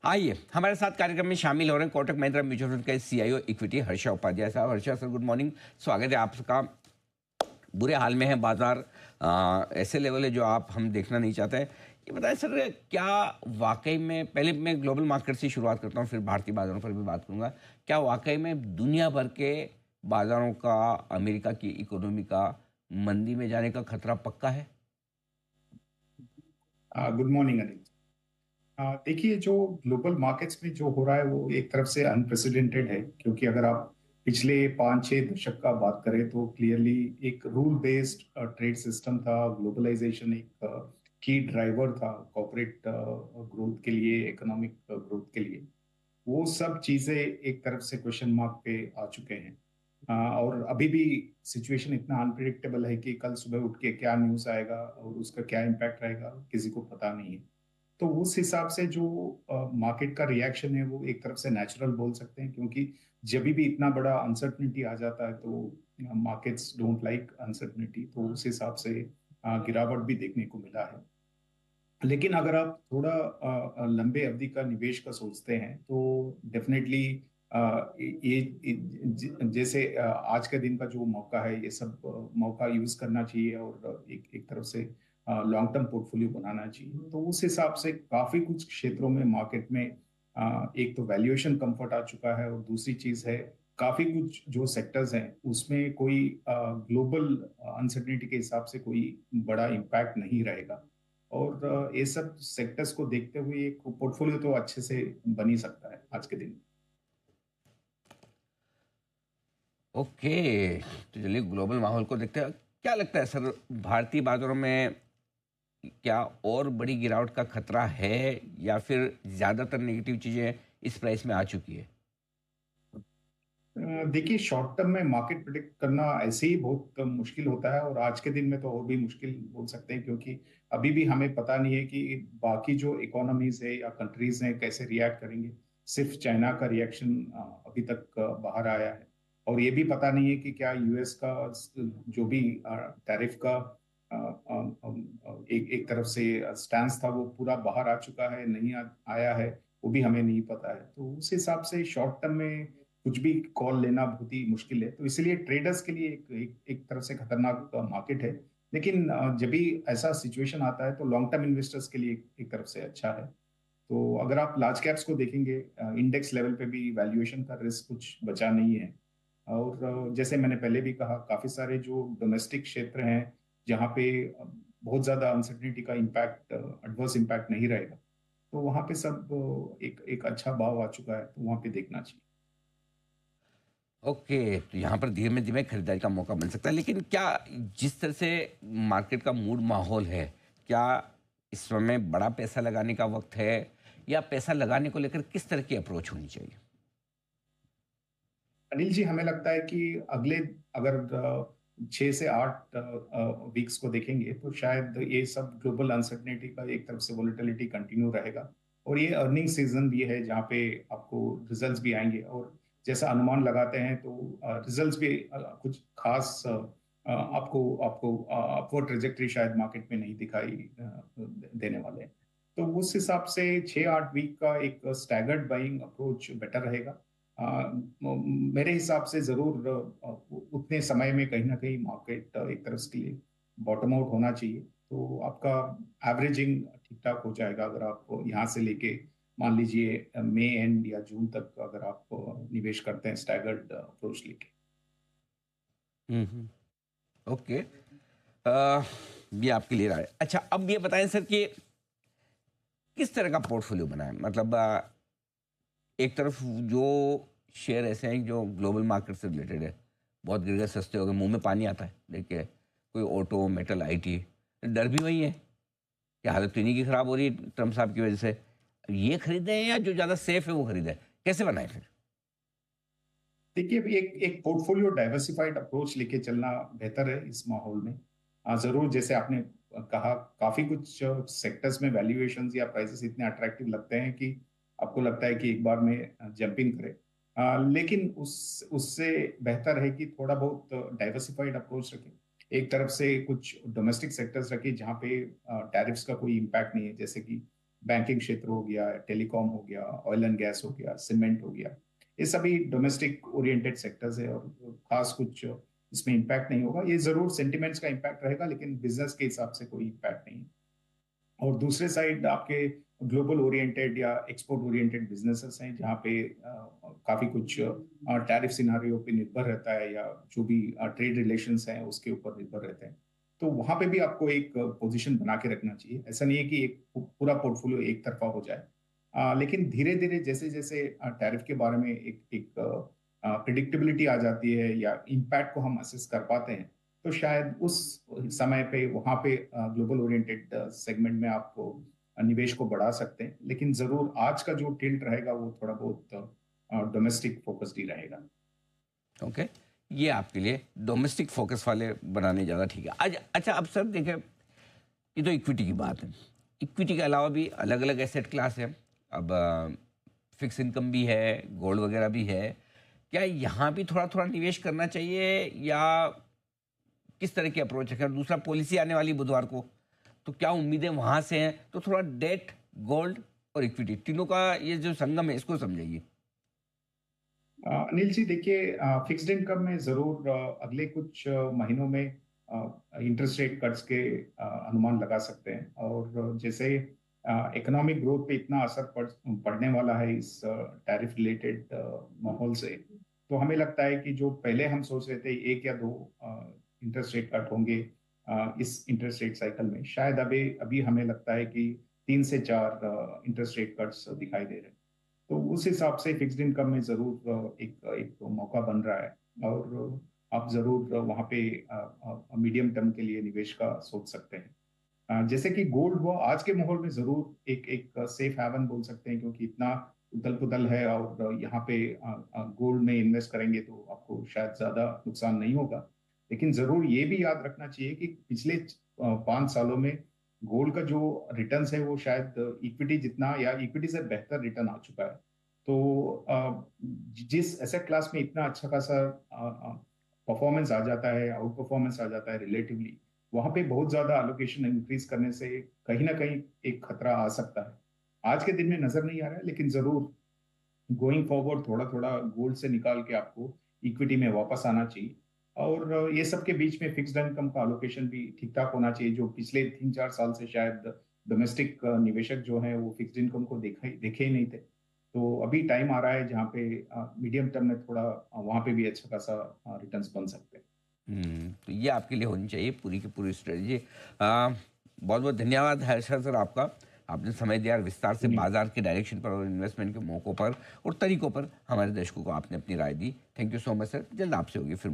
आइए हमारे साथ कार्यक्रम में शामिल हो रहे हैं कोटक महिंद्रा म्यूचुअल फंड के सीईओ इक्विटी हर्षा उपाध्याय साहब। हर्षा सर, गुड मॉर्निंग, स्वागत है आपका। बुरे हाल में है बाजार, ऐसे लेवल है जो आप हम देखना नहीं चाहते हैं। ये बताएं सर, क्या वाकई में, पहले मैं ग्लोबल मार्केट से शुरुआत करता हूँ फिर भारतीय बाजारों पर भी बात करूंगा, क्या वाकई में दुनिया भर के बाजारों का, अमेरिका की इकोनॉमी का मंदी में जाने का खतरा पक्का है? Good morning Anil. देखिए, जो ग्लोबल मार्केट्स में जो हो रहा है वो एक तरफ से अनप्रेसिडेंटेड है, क्योंकि अगर आप पिछले 5-6 दशक का बात करें तो क्लियरली एक रूल बेस्ड ट्रेड सिस्टम था। ग्लोबलाइजेशन एक की ड्राइवर था कॉर्पोरेट ग्रोथ के लिए, इकोनॉमिक ग्रोथ के लिए। वो सब चीजें एक तरफ से क्वेश्चन मार्क पे आ चुके हैं। और अभी भी सिचुएशन इतना अनप्रिडिक्टेबल है कि कल सुबह उठ के क्या न्यूज़ आएगा और उसका क्या इम्पैक्ट रहेगा किसी को पता नहीं है। तो उस हिसाब से जो मार्केट का रिएक्शन है वो एक तरफ से नेचुरल बोल सकते हैं, क्योंकि जब भी इतना बड़ा अनसर्टनिटी आ जाता है तो मार्केट्स डोंट लाइक अनसर्टनिटी, तो उस हिसाब से गिरावट भी देखने को मिला है। लेकिन अगर आप थोड़ा लंबे अवधि का निवेश का सोचते हैं तो डेफिनेटली जैसे आज के दिन का जो मौका है, ये सब मौका यूज करना चाहिए और एक एक तरफ से लॉन्ग टर्म पोर्टफोलियो बनाना चाहिए। तो उस हिसाब से काफी कुछ क्षेत्रों में मार्केट में एक तो वैल्यूएशन कंफर्ट आ चुका है, और दूसरी चीज है काफी कुछ जो सेक्टर्स हैं उसमें कोई ग्लोबल अनसर्टेनिटी के हिसाब से कोई बड़ा इम्पैक्ट नहीं रहेगा। और ये सब सेक्टर्स को देखते हुए एक पोर्टफोलियो तो अच्छे से बन ही सकता है आज के दिन। ओके, तो चलिए ग्लोबल माहौल को देखते हैं। क्या लगता है सर, भारतीय बाजारों में क्या और बड़ी गिरावट का खतरा है, या फिर ज़्यादातर नेगेटिव चीज़ें इस प्राइस में आ चुकी है? देखिए, शॉर्ट टर्म में मार्केट प्रिडिक्ट करना ऐसे ही बहुत मुश्किल होता है, और आज के दिन में तो और भी मुश्किल बोल सकते हैं, क्योंकि अभी भी हमें पता नहीं है कि बाकी जो इकोनॉमीज है या कंट्रीज हैं कैसे रिएक्ट करेंगे। सिर्फ चाइना का रिएक्शन अभी तक बाहर आया है, और ये भी पता नहीं है कि क्या यूएस का जो भी टैरिफ का एक एक तरफ से स्टैंस था वो पूरा बाहर आ चुका है, नहीं आया है, वो भी हमें नहीं पता है। तो उस हिसाब से शॉर्ट टर्म में कुछ भी कॉल लेना बहुत ही मुश्किल है, तो इसलिए ट्रेडर्स के लिए एक तरफ से खतरनाक मार्केट है। लेकिन जब भी ऐसा सिचुएशन आता है तो लॉन्ग टर्म इन्वेस्टर्स के लिए एक तरफ से अच्छा है। तो अगर आप लार्ज कैप्स को देखेंगे, इंडेक्स लेवल पे भी वैल्यूएशन का रिस्क कुछ बचा नहीं है। और जैसे मैंने पहले भी कहा, काफी सारे जो डोमेस्टिक क्षेत्र हैं जहाँ पे बहुत ज्यादा अनसर्टिनिटी का इम्पैक्ट, एडवर्स इम्पैक्ट नहीं रहेगा, तो वहाँ पे सब एक एक अच्छा भाव आ चुका है, तो वहाँ पे देखना चाहिए। ओके, तो यहाँ पर धीमे धीमे खरीदारी का मौका बन सकता है, लेकिन क्या जिस तरह से मार्केट का मूड माहौल है, क्या इस समय बड़ा पैसा लगाने का वक्त है, या पैसा लगाने को लेकर किस तरह की अप्रोच होनी चाहिए? अनिल जी, हमें लगता है कि अगले, अगर 6 से 8 वीक्स को देखेंगे तो शायद ये सब ग्लोबल अनसर्टनिटी का एक तरफ से वोलेटिलिटी कंटिन्यू रहेगा। और ये अर्निंग सीजन भी है जहाँ पे आपको रिजल्ट्स भी आएंगे, और जैसा अनुमान लगाते हैं तो रिजल्ट्स भी कुछ खास आपको आपको अपवर्ड ट्रेजेक्टरी शायद मार्केट में नहीं दिखाई देने वाले हैं। तो उस हिसाब से 6-8 वीक का एक स्टैगर्ड बाइंग अप्रोच बेटर रहेगा। मेरे हिसाब से जरूर उतने समय में कहीं ना कहीं मार्केट एक तरफ से बॉटम आउट होना चाहिए, तो आपका एवरेजिंग ठीक ठाक हो जाएगा अगर आप यहाँ से लेके मान लीजिए मई एंड या जून तक अगर आप निवेश करते हैं स्टैगर्ड अप्रोच लेके। हम्म। ओके, अ, ये आपके लिए रहा है। अच्छा, अब ये बताएं सर कि किस तरह का पोर्टफोलियो बनाएं, मतलब एक तरफ जो शेयर ऐसे हैं जो ग्लोबल मार्केट से रिलेटेड है, बहुत गिर गए, सस्ते हो गए, मुंह में पानी आता है देखिए, कोई ऑटो, मेटल, आईटी। डर भी वही है कि हालत तो इन्हीं की खराब हो रही है ट्रम्प साहब की वजह से। ये खरीदें या जो ज़्यादा सेफ है वो खरीदें, कैसे बनाए फिर? देखिए, एक एक पोर्टफोलियो डाइवर्सिफाइड अप्रोच लेके चलना बेहतर है इस माहौल में। जरूर, जैसे आपने कहा, काफी कुछ सेक्टर्स में वैल्यूएशंस या प्राइसेस इतने अट्रैक्टिव लगते हैं कि आपको लगता है कि एक बार में जंप इन करें। लेकिन उस उससे बेहतर है कि थोड़ा बहुत डाइवर्सिफाइड अप्रोच रखें। एक तरफ से कुछ डोमेस्टिक सेक्टर्स रखें जहाँ पे टैरिफ्स का कोई इम्पैक्ट नहीं है, जैसे कि बैंकिंग क्षेत्र हो गया, टेलीकॉम हो गया, ऑयल एंड गैस हो गया, सीमेंट हो गया, ये सभी डोमेस्टिक ओरिएंटेड सेक्टर्स है और खास कुछ इसमें इम्पैक्ट नहीं होगा। ये जरूर सेंटिमेंट्स का इम्पैक्ट रहेगा, लेकिन बिजनेस के हिसाब से कोई इम्पैक्ट नहीं है। और दूसरे साइड आपके ग्लोबल ओरिएंटेड या एक्सपोर्ट ओरिएंटेड बिजनेसेस हैं जहाँ पे काफी कुछ टैरिफ सिनारियो पे निर्भर रहता है, या जो भी ट्रेड रिलेशंस हैं उसके ऊपर निर्भर रहते हैं। तो वहां पे भी आपको एक पोजीशन बना के रखना चाहिए। ऐसा नहीं है कि एक पूरा पोर्टफोलियो एक तरफा हो जाए, लेकिन धीरे धीरे जैसे जैसे टैरिफ के बारे में एक एक प्रिडिक्टेबिलिटी आ जाती है या इम्पैक्ट को हम असेस कर पाते हैं, तो शायद उस समय पे वहां पे ग्लोबल ओरिएंटेड सेगमेंट में आपको निवेश को बढ़ा सकते हैं। लेकिन जरूर आज का जो टिल्ट रहेगा वो थोड़ा बहुत डोमेस्टिक फोकस्ड ही रहेगा। ओके, ये आपके लिए डोमेस्टिक फोकस वाले बनाने ज़्यादा ठीक है। आज अच्छा, अब सर देखें, ये तो इक्विटी की बात है। इक्विटी के अलावा भी अलग अलग एसेट क्लास है। अब फिक्स इनकम भी है, गोल्ड वगैरह भी है। क्या यहाँ भी थोड़ा थोड़ा निवेश करना चाहिए, या किस तरह की अप्रोच है? अगर दूसरा पॉलिसी आने वाली बुधवार को, तो क्या उम्मीदें वहाँ से हैं? तो थोड़ा डेट, गोल्ड और इक्विटी, तीनों का ये जो संगम है, इसको समझाइए। अनिल जी देखिए, फिक्स्ड इनकम में जरूर अगले कुछ महीनों में इंटरेस्ट रेट कट्स के अनुमान लगा सकते हैं। और जैसे इकोनॉमिक ग्रोथ पे इतना असर पड़ने वाला है इस टैरिफ रिलेटेड माहौल से, तो हमें लगता है कि जो पहले हम सोच रहे थे एक या दो इंटरेस्ट रेट कट होंगे इस इंटरेस्ट रेट साइकिल में, शायद अभी अभी हमें लगता है कि 3 से 4 इंटरेस्ट रेट कट्स दिखाई दे रहे हैं। तो उस हिसाब से फिक्स्ड इनकम में जरूर एक एक मौका बन रहा है, और आप जरूर वहाँ पे मीडियम टर्म के लिए निवेश का सोच सकते हैं। जैसे कि गोल्ड हुआ, आज के माहौल में जरूर एक एक सेफ हेवन बोल सकते हैं, क्योंकि इतना उथल पुथल है, और यहाँ पे गोल्ड में इन्वेस्ट करेंगे तो आपको शायद ज्यादा नुकसान नहीं होगा। लेकिन जरूर ये भी याद रखना चाहिए कि पिछले 5 सालों में गोल्ड का जो रिटर्न है वो शायद इक्विटी जितना या इक्विटी से बेहतर रिटर्न आ चुका है। तो जिस एसेट क्लास में इतना अच्छा खासा परफॉर्मेंस आ जाता है, आउट परफॉर्मेंस आ जाता है रिलेटिवली, वहां पे बहुत ज्यादा एलोकेशन इंक्रीज करने से कहीं ना कहीं एक खतरा आ सकता है। आज के दिन में नजर नहीं आ रहा है, लेकिन जरूर गोइंग फॉरवर्ड थोड़ा थोड़ा गोल्ड से निकाल के आपको इक्विटी में वापस आना चाहिए। और ये सब के बीच में फिक्स्ड इनकम का एलोकेशन भी ठीक ठाक होना चाहिए। जो पिछले 3-4 साल से शायद डोमेस्टिक निवेशक जो हैं वो फिक्स्ड इनकम को देखे ही नहीं थे। तो अभी टाइम आ रहा है जहाँ पे मीडियम टर्म में थोड़ा वहां पे भी अच्छा खासा रिटर्न्स बन सकते हैं। तो ये आपके लिए होनी चाहिए पूरी की पूरी स्ट्रेटजी। बहुत बहुत धन्यवाद हर्षद सर आपका। आपने समय दिया और विस्तार से धन्यवाद। बाजार के डायरेक्शन पर और इन्वेस्टमेंट के मौक़ों पर और तरीकों पर हमारे दर्शकों को आपने अपनी राय दी। Thank you so much sir. जल्द आपसे होगी फिर।